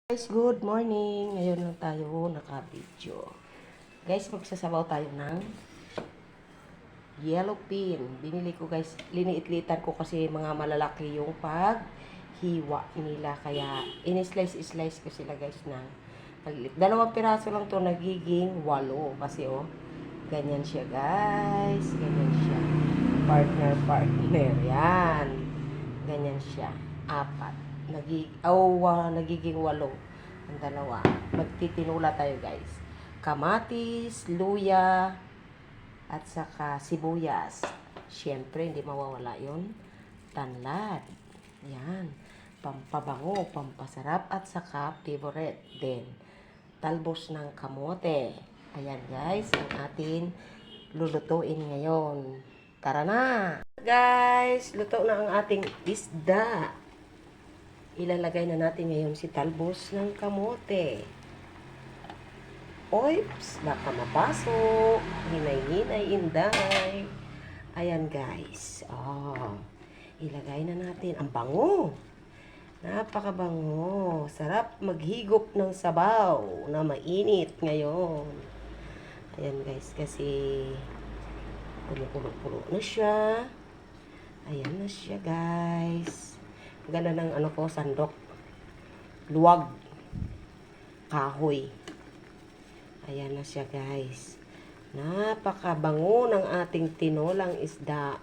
Guys, good morning. Ngayon lang tayo naka-video. Guys, magsasabaw tayo ng yellow pin. Binili ko guys, liniit-litan ko kasi mga malalaki yung paghiwa nila. Kaya in-slice ko sila guys ng pagliit. 2 piraso lang to, nagiging 8. Kasi ganyan siya guys. Ganyan siya. Partner. Yan. Ganyan siya. 4. Nagiging 8 ang dalawa. Magtitinula tayo guys. Kamatis, luya, at saka sibuyas. Siyempre, hindi mawawala yon. Tanlad. Yan. Pampabango, pampasarap, at saka favorite din. Talbos ng kamote. Ayan guys, ang atin lulutuin ngayon. Tara na! Guys, luto na ang ating isda. Ilalagay na natin ngayon si talbos ng kamote. Oops, baka mapasok. Hinay-hinay, inday. Ayan guys. Ilagay na natin. Ang bango. Napakabango. Sarap maghigop ng sabaw na mainit ngayon. Ayan guys, kasi pulo-pulo na siya. Ayan na siya guys. Ganda ng sandok. Luwag. Kahoy. Ayan na siya guys. Napakabango ng ating tinolang isda.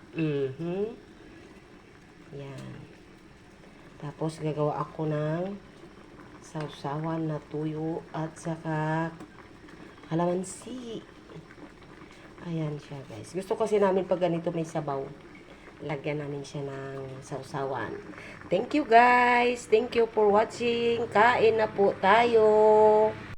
Yan. Tapos gagawa ako ng sausawan na tuyo at saka kalamansi. Ayan siya guys. Gusto kasi namin pag ganito may sabaw, lagyan namin siya ng sausawan. Thank you guys. Thank you for watching. Kain na po tayo.